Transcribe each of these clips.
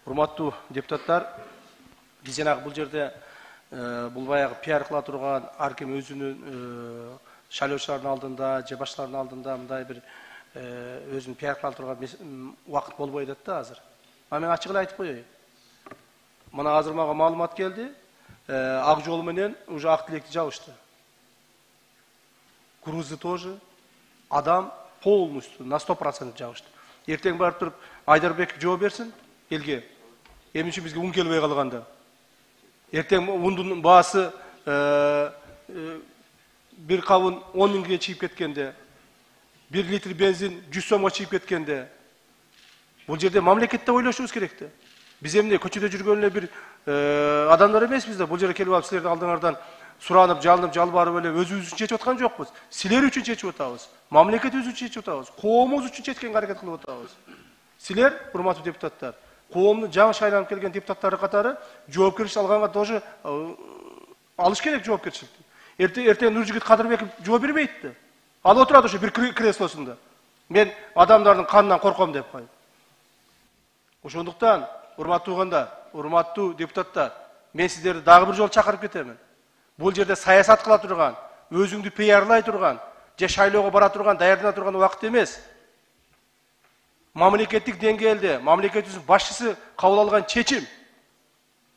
Урматтуу депутаттар, биз жанагы бул жерде бул баягы пиар кыла турган ар ким өзүнүн шайлоочулардын алдында, же башкалардын алдында мындай бир өзүн пиар кыла турган убакыт болбой атат да азыр. Мен ачык эле айтып коеюн. Мына азыр мага маалымат келди. Ак жол менен уже ак тилекти жабышты. Грузы тоже. Адам полностью на 100% жабышты. Эртең барып туруп Айдарбеков жооп берсин элге. Эмне бизге ун келбей калганда. Эртең ундун баасы бир кабын 10 миңге чыгып кеткенде, 1 литр бензин 100 сомго чыгып кеткенде, бул жерде мамлекетте ойлошубуз керек да. Биз эмне көчөдө жүргөн эле бир адамдар эмеспиз да. Бул жерге келип алып силердин алдыңардан суранып, жалынып, жалбарып эле өзүбүз үчүн чечип аткан жокпуз. Силер үчүн чечип атабыз. Мамлекетибиз үчүн чечип атабыз. Коомубуз үчүн чечкенге аракет кылып атабыз. Силер, урматтуу депутаттар, коомдун жаңы шайланып келген депутаттары катары жоопкерчилик алганга тоже алыш керек жоопкерчиликти. Эртең Нуржигит Кадырбеков жооп бербейт да. Ал отурат ошо бир креслосунда. Мен адамдардын канынан корком деп коет. Ошондуктан, урматтуу угандар, урматтуу депутаттар, мен сиздерди дагы бир жолу чакырып кетемин. Бул жерде саясат кыла турган, өзүңдү пиарлай турган, же шайлоого бара турган, даярдана турган убакыт эмес. Мамлекеттик деңгээлде мамлекетибиздин башчысы кабыл алган чечим.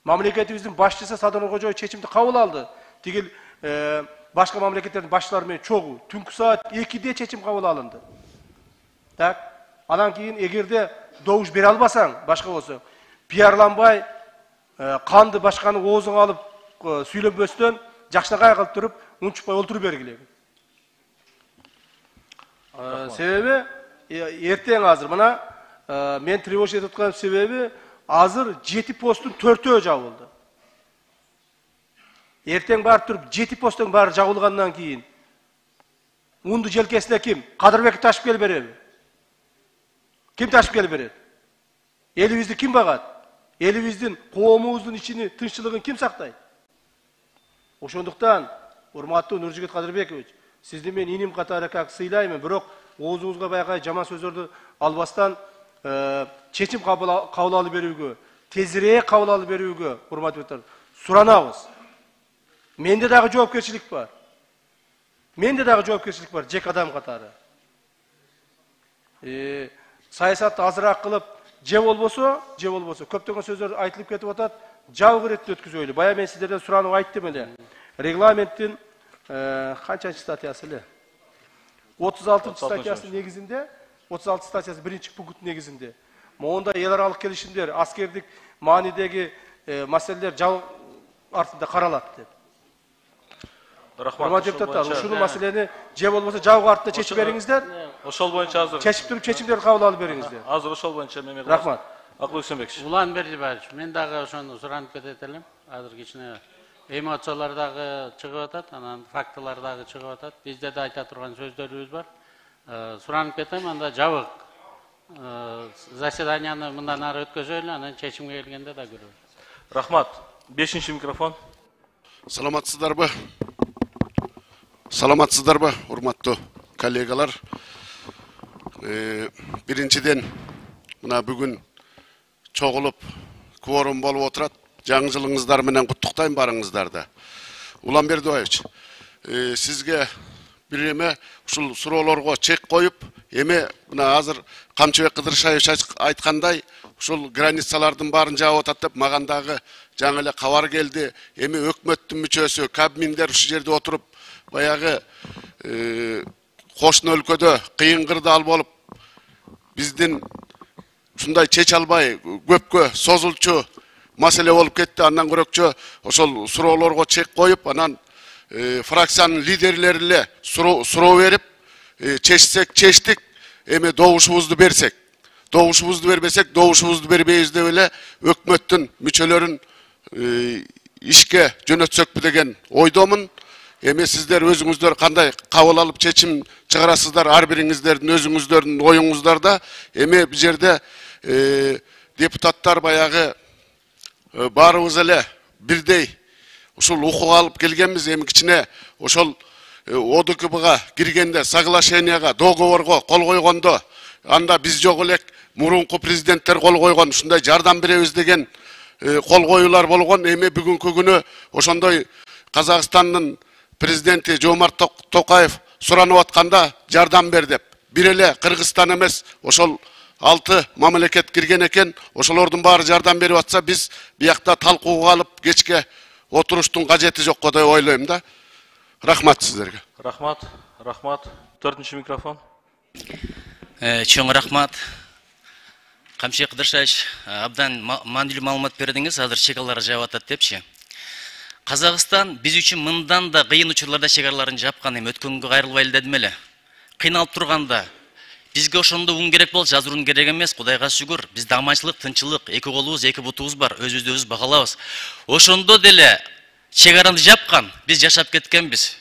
Мамлекетибиздин башчысы Садыр Кожоев чечимди кабыл алды. Тигил башка мамлекеттердин башчылары менен чогуу түнкү саат 2-де чечим кабыл алынды. Так, анан кийин эгерде добуш бере албасаң, башка болсо, пиарланбай, канды башканы оозуңа алып сүйлөнбөстөн, жакшынакай кылып туруп, унчукпай олтуруп бергиле. Себеби эртең азыр мына мен тревожить этип аткан себеби азыр 7 посттун 4-өө жабылды. Эртең барып туруп 7 посттун баары жабылгандан кийин унду желкесине ким? Кадырбеков ташып келип береби? Ким ташып келип берет? Элибизди ким багат? Элибиздин, коомубуздун ичини, тынччылыгын ким сактайт? Ошондуктан, урматтуу Нуржигит Кадырбекович, сизди мен иним катары как сыйлайм, бирок оозуңузга баягы жаман сөздөрдү албастан чечим кабыл алып берүүгө, тезирээк кабыл алып берүүгө, урматтуу депутаттар, суранабыз. Менде дагы жоопкерчилик бар. Менде дагы жоопкерчилик бар, жеке адам катары. Саясатты азыраак кылып, же болбосо, көптөгөн сөздөр айтылып кетип атат, жабык иретте өткүзөйлү. Бая мен сиздерден суранып айттым эле. Регламенттин канчанчы статьясы эле? 36 статьясынын негизинде, 36 статьясы 1-пункт негизинде. Монда эл аралык келишимдер, аскердик маанидеги маселелер жабык артында каралат деп. Рахмат депутаттар, ушул маселени же болбосо жабык артында чечип бериңиздер. Ошол боюнча азыр чечип туруп чечимдерди кабыл алып бериңиздер. Азыр ошол боюнча меме. Рахмат. Аклы Үсөнбекович. Улан Бердибаевич, мен дагы ошону суранып кетет элем. Азыр кичине эмоциялар дагы чыгып атат, анан фактылар дагы чыгып атат. Бизде да айта турган сөздөрүбүз бар. Суранып кетем, анда жабык заседанияны мындан ары өткөзөлү, анан чечимге келгенде да көрөлү. Рахмат. 5-микрофон. Саламатсыздарбы? Саламатсыздарбы, урматтуу коллегалар? Биринчиден, мына бүгүн чогулуп кворум болуп отурат. Жаңы жылыңыздар менен куттуктайм барыңыздарды. Улан Бердибаевич, сизге бир эме ушул суроолорго чек коюп, эме мына азыр Камчыбек Кыдыршаевич айткандай, ушул границалардын баарын жаап атат деп маган дагы жаңы эле кабар келди. Эми өкмөттүн мүчөсү, кабминдер ушул жерде отуруп, баягы кошуна өлкөдө кыйын кырдаал болуп, биздин ушундай чече албай көпкө созулчу маселе болуп кетти. Андан көрөкчө ошол суроолорго чек коюп, анан фракциянын лидерлери эле суроо берип, чечсек чечтик, эми добушубузду берсек. Добушубузду бербесек, добушубузду бербейбиз деп эле өкмөттүн мүчөлөрүн ишке жөнөтсөкпү деген ойдомун. Эми сиздер өзүңүздөр кандай кабыл алып чечим чыгарасыздар, ар бириңиздердин өзүңүздөрдүн оюңуздарда. Эми бул жерде депутаттар баягы баарыбыз эле бирдей ушул укук алып келгенбиз. Эми кичине ошол ОДКБга киргенде, соглашенияга, договорго кол койгондо, анда биз жок элек, мурунку президенттер кол койгон, ушундай жардам беребиз деген кол коюлар болгон. Эми бүгүнкү күнү ошондой Казакстандын президенти Жомарт Токаев суранып атканда жардам бер деп. Бир эле Кыргызстан эмес, ошол 6 мамлекет кирген экен. Ошолордун баары жардам берип атса, биз биякта талкууга алып кечке отуруштун кажети жок деп ойлойм да. Рахмат сиздерге. Рахмат. 4-ші микрофон. Чоң рахмат. Камши Кыдыршевич, абдан маанилүү маалымат бердиңиз. Азыр чегалар жаап атат депчи. Казакстан биз үчүн мындан да кыйын учурларда чегараларын жапкан, эми өткөнгө кайрылбайлы дедим эле. Кыйналып турганда бизге ошондо ун керек болчу, азыр ун керек эмес. Кудайга шүгүр, бизде аманчылык, тынчылык, эки колубуз, эки бутубуз бар, өзүбүздү өзүбүз багалабыз. Ошондо деле чегараны жапкан, биз жашап кеткенбиз.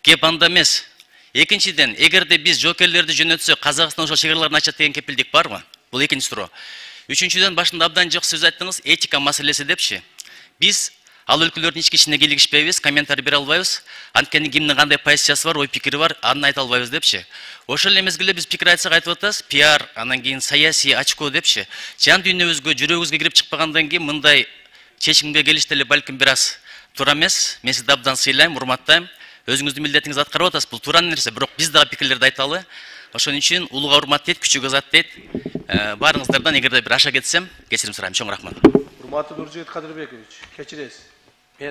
Кеп анда эмес. Экинчиден, эгерде биз жоокерлерди жөнөтсөк, Казакстан ошол чегараларын ачат деген кепилдик барбы? Бул экинчи суроо. Үчүнчүдөн, башында абдан жок сөз айттыңыз, этика маселеси депчи. Биз ал өлкөлөрдүн ички ишине кийлигишпейбиз, комментарий бере албайбыз. Анткени кимдин кандай позициясы бар, ой пикири бар, аны айта албайбыз депчи. Ошол эле мезгилде биз пикир айтсак айтып атабыз, пиар, анан кийин саясий очко депчи. Жан дүйнөбүзгө, жүрөгүбүзгө кирип чыкпагандан кийин мындай чечимге келиште эле балким бир аз туура эмес. Мен сизди абдан сыйлайм, урматтайм. Өзүңүздүн милдетиңизди аткарып атасыз. Бул туура нерсе, бирок биз дагы пикирлерди айталы. Ошон үчүн улууга урмат дейт, күчүгө азат дейт. Баарыңыздардан эгерде бир аша кетсем, кечирим сурайм. Чоң рахмат. Урматтуу Нуржигит Кадырбекович, кечиресиз.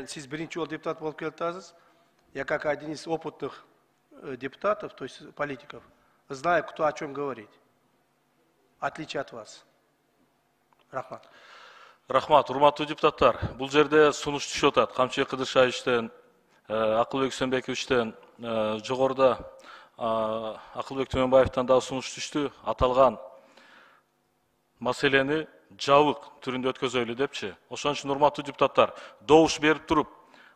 Сиз биринчи жолу депутат болуп келатасыз. Я как один из опытных депутатов, то есть политиков, знаю, кто о чем говорит. Отличие от вас. Рахмат. Рахмат, урматтуу депутаттар. Бул жерде сунуш түшүп атат. Камчы Кыдыршевичтен, Акылбек Үсөнбековичтен, жогоруда Акылбек Төмөнбаевтан дагы сунуш түштү. Аталган маселени жабык түрүндө өткөзөлү депчи. Ошон үчүн урматтуу депутаттар, добуш берип туруп,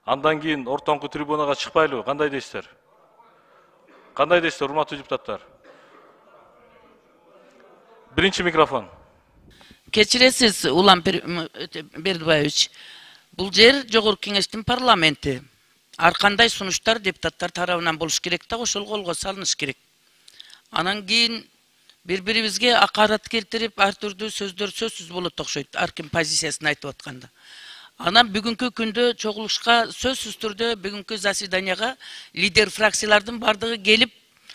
андан кийин ортоңку трибунага чыкпайлыбы? Кандай дейсиздер? Кандай дейсиздер, урматтуу депутаттар? Биринчи микрофон. Кечиресиз, Улам Бердибаевич. Бул жер Жогорку Кеңештин парламенти. Ар кандай сунуштар депутаттар тарабынан болуш керек да, ошол колго салыныш керек. Анан кийин бири-бирибизге акарат келтирип, ар түрдүү сөздөр сөзсүз болот окшойт, ар ким позициясын айтып атканда. Анан бүгүнкү күндө чогулушка сөзсүз түрдө бүгүнкү заседанияга лидер фракциялардын бардыгы келип,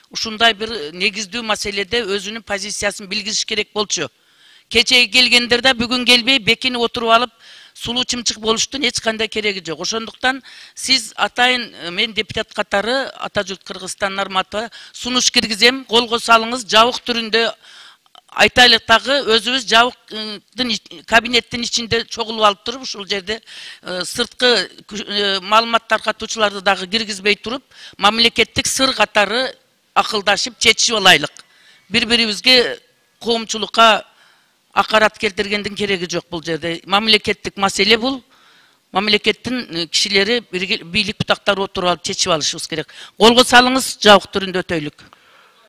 ушундай бир негиздүү маселеде өзүнүн позициясын билгизиш керек болчу. Кечеги келгендерде бүгүн келбей, бекинип отуруп алып, сулуу чымчык болуштун эч кандай кереги жок. Ошондуктан сиз атайын мен депутат катары Ата-Журт Кыргызстан Нарматова сунуш киргизем, колго салыңыз, жабык түрүндө айтайлык дагы өзүбүз жабыктын кабинеттин ичинде чогулуп алып туруп, ушул жерде сырткы маалымат таркатуучуларды дагы киргизбей туруп, мамлекеттик сыр катары акылдашып чечишип алайлык. Бири-бирибизге коомчулукка акарат келтиргендин кереги жок бул жерде. Мамлекеттик маселе бул. Мамлекеттин кишилери бийлик бутактары отуруп алып чечип алышыбыз керек. Колго салыңыз, жабык түрүндө өтөйлүк.